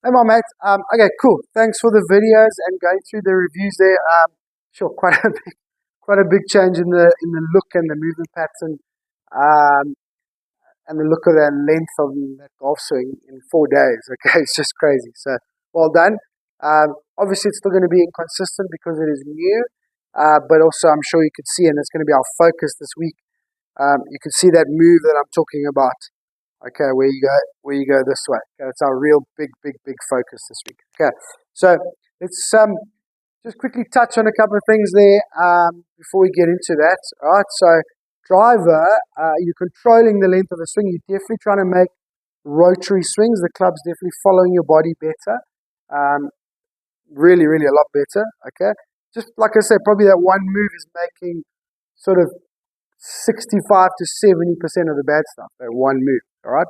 Hey, my mate. Okay, cool. Thanks for the videos and going through the reviews there. Sure, quite a big change in the look and the movement pattern, um, and the look of that length of that golf swing in 4 days. Okay, it's just crazy. So, well done. Obviously, it's still going to be inconsistent because it is new, but also I'm sure you can see, and it's going to be our focus this week. You can see that move that I'm talking about. Okay, where you go this way. Okay, it's our real big focus this week. Okay, so let's just quickly touch on a couple of things there before we get into that. All right, so driver, you're controlling the length of the swing. You're definitely trying to make rotary swings. The club's definitely following your body better. Really a lot better. Okay, just like I said, probably that one move is making sort of 65 to 70% of the bad stuff, that one move. All right,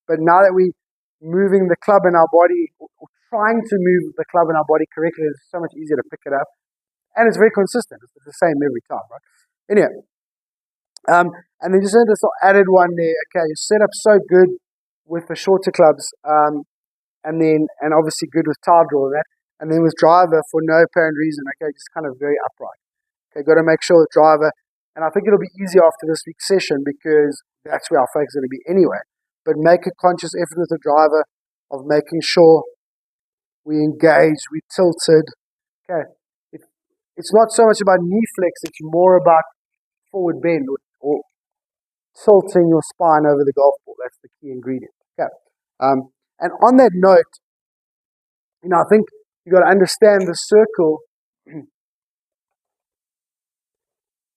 but now that we're moving the club in our body, or trying to move the club in our body correctly, it's so much easier to pick it up, and it's very consistent. It's the same every time, right? Anyway, and then just this added one there. Okay, your setup's so good with the shorter clubs, and obviously good with tile draw and that, and then with driver for no apparent reason. Okay, just kind of very upright. Okay, got to make sure the driver. And I think it'll be easier after this week's session because that's where our focus is going to be anyway. But make a conscious effort with the driver of making sure we engage, we tilted. Okay, it's not so much about knee flex, it's more about forward bend or tilting your spine over the golf ball. That's the key ingredient. Okay, and on that note, I think you got to understand the circle.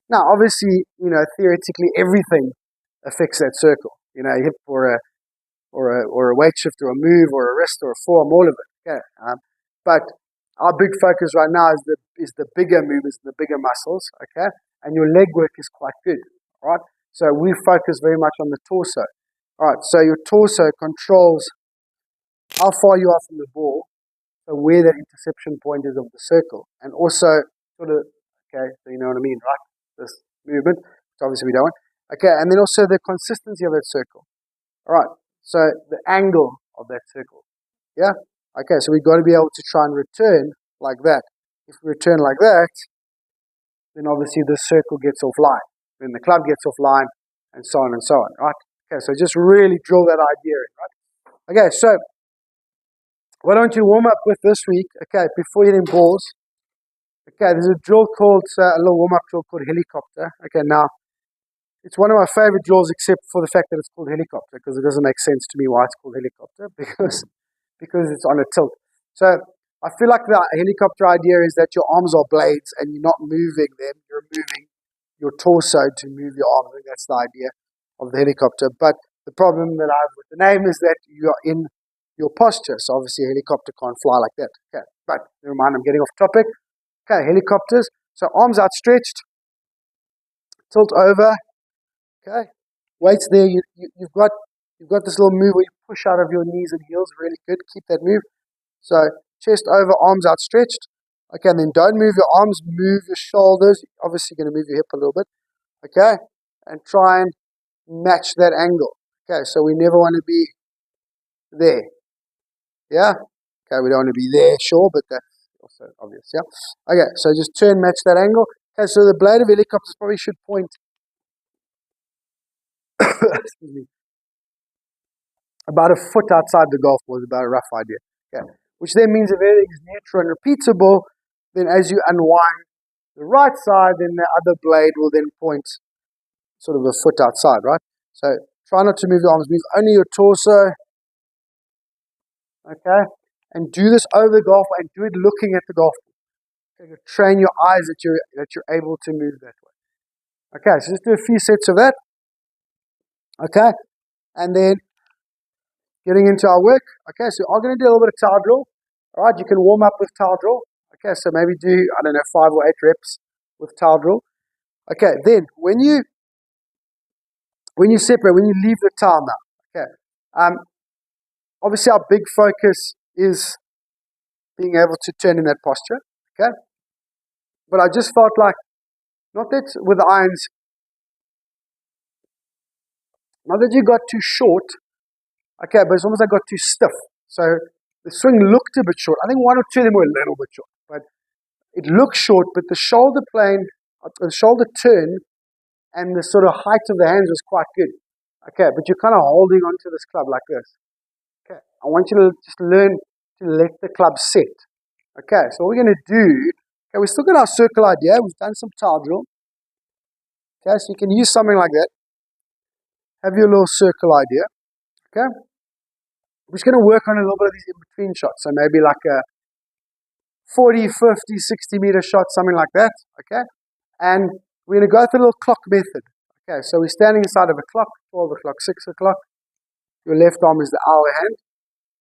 Now, obviously, theoretically, everything affects that circle. A hip or a weight shift or a move or a wrist or a forearm, all of it. Okay. But our big focus right now is the bigger movements, the bigger muscles. Okay, and your leg work is quite good. All right. So we focus very much on the torso. All right. So your torso controls how far you are from the ball, so where that interception point is of the circle, and also sort of. Okay, so you know what I mean, right? This movement, which obviously we don't want. Okay, and then also the consistency of that circle. All right, so the angle of that circle. Yeah? Okay, so we've got to be able to try and return like that. If we return like that, then obviously the circle gets offline. Then the club gets offline, and so on and so on, right? Okay, so just really drill that idea in, right? Okay, so why don't you warm up with this week, okay, before hitting balls. Okay, there's a drill called, a little warm-up drill called helicopter. Okay, now, it's one of my favorite drills except for the fact that it's called helicopter, because it doesn't make sense to me why it's called helicopter, because it's on a tilt. So, I feel like the helicopter idea is that your arms are blades and you're not moving them, you're moving your torso to move your arms. I think that's the idea of the helicopter. But the problem that I have with the name is that you are in your posture, so obviously a helicopter can't fly like that. Okay, but never mind, I'm getting off topic. Okay, helicopters. So arms outstretched, tilt over. Okay, weights there. You've got this little move where you push out of your knees and heels. Really good. Keep that move. So chest over, arms outstretched. Okay, and then don't move your arms. Move your shoulders. Obviously, you're going to move your hip a little bit. Okay, and try and match that angle. Okay, so we never want to be there. Yeah. Okay, we don't want to be there, sure, but that's also obvious, yeah? Okay, so just turn, match that angle. Okay, so the blade of helicopters probably should point excuse me, about a foot outside the golf ball is about a rough idea. Okay, which then means if everything is neutral and repeatable, then as you unwind the right side, then the other blade will then point sort of a foot outside, right? So try not to move your arms, move only your torso. Okay, and do this over the golf and do it looking at the golf ball. Okay, train your eyes that you're able to move that way. Okay, so just do a few sets of that. Okay, and then getting into our work. Okay, so I'm going to do a little bit of towel drill. All right, you can warm up with towel drill. Okay, so maybe do, 5 or 8 reps with towel drill. Okay, then when you separate, when you leave the towel now, okay, obviously our big focus is being able to turn in that posture, okay? But I just felt like, not that with the irons, not that you got too short, okay, but it's almost like got too stiff. So the swing looked a bit short. I think one or two of them were a little bit short, but it looked short, but the shoulder plane, the shoulder turn, and the sort of height of the hands was quite good. Okay, but you're kind of holding onto this club like this. Okay, I want you to just learn to let the club set. Okay, so what we're going to do, okay, we've still got our circle idea. We've done some tile drill. Okay, so you can use something like that. Have your little circle idea. Okay, we're just going to work on a little bit of these in-between shots. So maybe like a 40, 50, 60 meter shot, something like that. Okay, and we're going to go through the little clock method. Okay, so we're standing inside of a clock, 12 o'clock, 6 o'clock. Your left arm is the hour hand.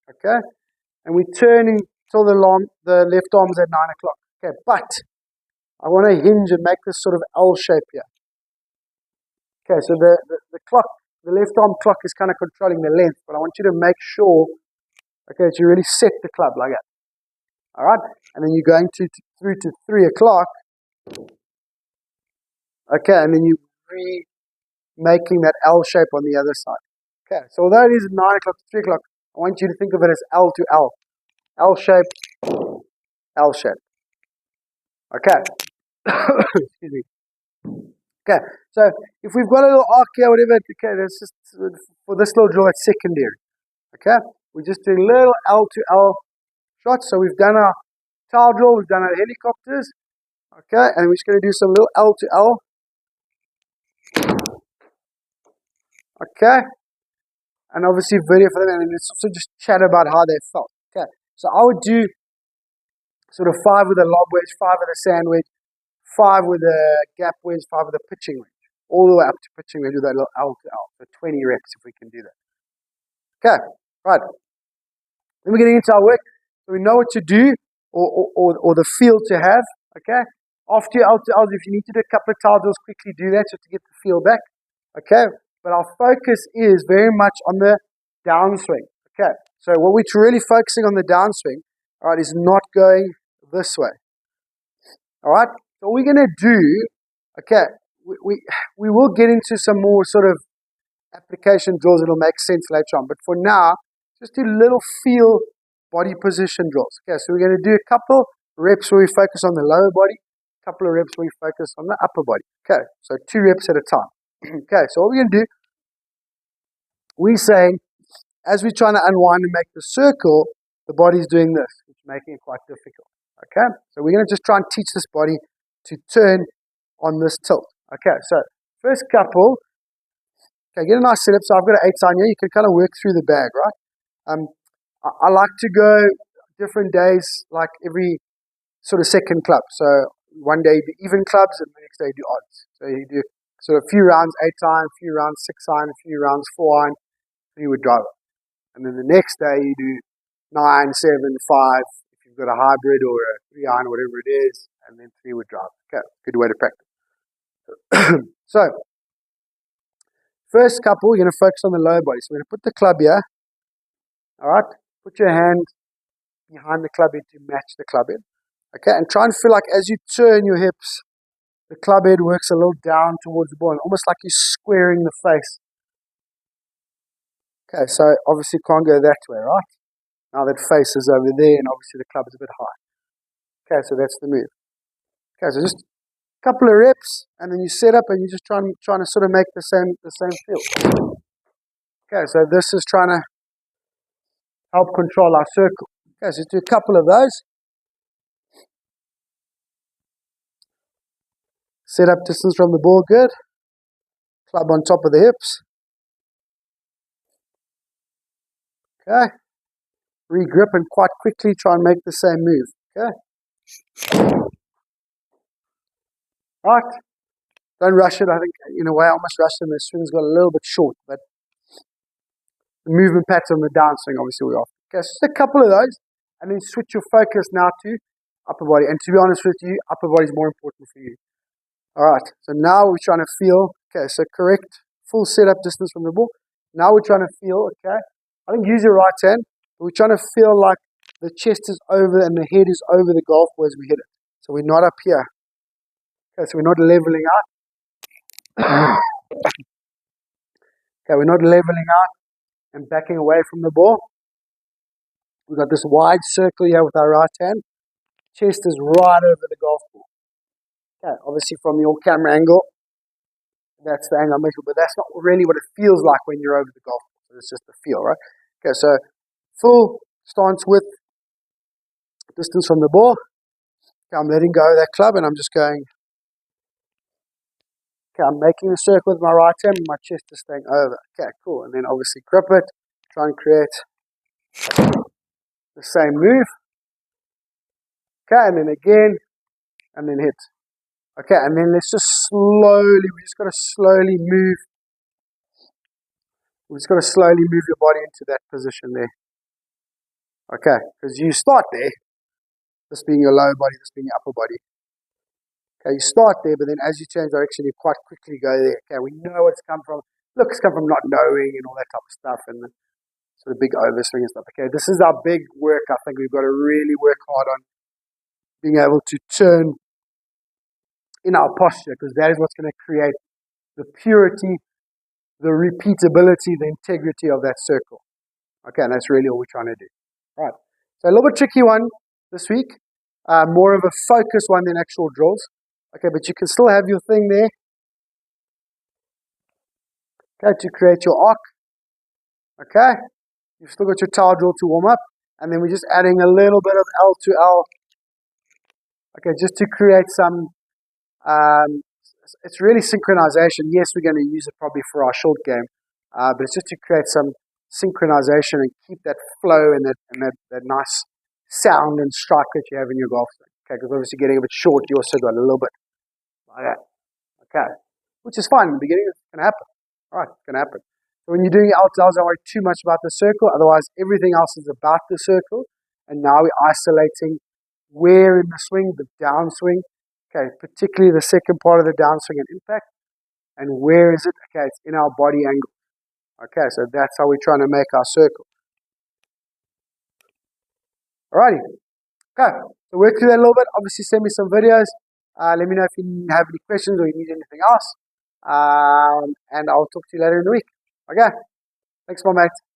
Okay, and we're turning till the left arm's at 9 o'clock. Okay, but I want to hinge and make this sort of L shape here. Okay, so the clock, the left arm clock is kind of controlling the length, but I want you to make sure, okay, that you really set the club like that. All right, and then you're going through to 3 o'clock. Okay, and then you're making that L shape on the other side. Okay, so although it is 9 o'clock to 3 o'clock, I want you to think of it as L to L. L shape, L shape. Okay. Excuse me. Okay, so if we've got a little arc here, whatever, okay, that's just for this little drill, it's secondary. Okay, we're just doing little L to L shots. So we've done our tile drill, we've done our helicopters. Okay, and we're just going to do some little L to L. Okay, and obviously video for them, and it's also just chat about how they felt. Okay, so I would do sort of 5 with a lob wedge, 5 with a sand wedge, 5 with a gap wedge, 5 with a pitching wedge, all the way up to pitching wedge with that little L to L. So 20 reps if we can do that. Okay, right. Then we're getting into our work. So we know what to do or the feel to have. Okay, after your L to Ls, if you need to do a couple of tile drills, quickly do that just to get the feel back. Okay, but our focus is very much on the downswing. Okay, so what we're really focusing on the downswing, all right, is not going this way. All right, so what we're going to do, okay, we will get into some more sort of application drills that'll make sense later on. But for now, just do little feel body position drills. Okay, so we're going to do a couple reps where we focus on the lower body, a couple of reps where we focus on the upper body. Okay, so 2 reps at a time. Okay, so what we're going to do, we're saying, as we're trying to unwind and make the circle, the body's doing this, which is making it quite difficult. Okay, so we're going to just try and teach this body to turn on this tilt. Okay, so first couple, okay, get a nice setup. So I've got an 8 sign here. You can kind of work through the bag, right? I like to go different days, like every sort of second club. So one day you do even clubs, and the next day you do odds. So you do sort of a few rounds 8 iron, a few rounds 6 iron, a few rounds 4 iron, 3-wood driver. And then the next day you do 9, 7, 5, if you've got a hybrid or a 3 iron, whatever it is, and then 3-wood driver. Okay, good way to practice. So, first couple, we're going to focus on the lower body. So we're going to put the club here. All right, put your hand behind the club head to match the club head. Okay, and try and feel like as you turn your hips, the club head works a little down towards the ball, almost like you're squaring the face. Okay, so obviously can't go that way, right? Now that face is over there, and obviously the club is a bit high. Okay, so that's the move. Okay, so just a couple of reps, and then you set up, and you're just trying to sort of make the same feel. Okay, so this is trying to help control our circle. Okay, so do a couple of those. Set up distance from the ball, good. Club on top of the hips. Okay. Regrip and quite quickly try and make the same move. Okay. Right. Don't rush it. I think, in a way, I almost rushed him. The swing's got a little bit short, but the movement pattern on the downswing, obviously, we're off. Okay, so just a couple of those, and then switch your focus now to upper body. And to be honest with you, upper body is more important for you. All right, so now we're trying to feel, okay, so correct full setup distance from the ball. Now we're trying to feel, okay, I think use your right hand, but we're trying to feel like the chest is over and the head is over the golf ball as we hit it. So we're not up here. Okay, so we're not leveling out. Okay, we're not leveling out and backing away from the ball. We've got this wide circle here with our right hand. Chest is right over the golf ball. Okay, obviously from your camera angle, that's the angle I'm making, but that's not really what it feels like when you're over the golf ball. So it's just the feel, right? Okay, so full stance width, distance from the ball. Okay, I'm letting go of that club and I'm just going. Okay, I'm making a circle with my right hand and my chest is staying over. Okay, cool. And then obviously grip it, try and create the same move. Okay, and then again, and then hit. Okay, and then let's just slowly, we just got to slowly move. We just got to slowly move your body into that position there. Okay, because you start there, this being your lower body, this being your upper body. Okay, you start there, but then as you change direction, you quite quickly go there. Okay, we know it's come from, look, it's come from not knowing and all that type of stuff and the sort of big overswing and stuff. Okay, this is our big work. I think we've got to really work hard on being able to turn in our posture, because that is what's going to create the purity, the repeatability, the integrity of that circle. Okay, and that's really all we're trying to do. Right, so a little bit tricky one this week, more of a focus one than actual drills. Okay, but you can still have your thing there. Okay, to create your arc. Okay, you've still got your towel drill to warm up, and then we're just adding a little bit of L to L. Okay, just to create some, it's really synchronization. Yes, we're going to use it probably for our short game, but it's just to create some synchronization and keep that flow and that nice sound and strike that you have in your golf swing. Okay, because obviously getting a bit short, you also got a little bit like that. Okay, which is fine in the beginning. It's going to happen. All right, it's going to happen. So when you're doing your outs, don't worry too much about the circle. Otherwise, everything else is about the circle. And now we're isolating where in the swing, the downswing. Okay, particularly the second part of the downswing and impact. And where is it? Okay, it's in our body angle. Okay, so that's how we're trying to make our circle. Alrighty. Okay, so work through that a little bit. Obviously, send me some videos. Let me know if you have any questions or you need anything else. And I'll talk to you later in the week. Okay, thanks, my mate.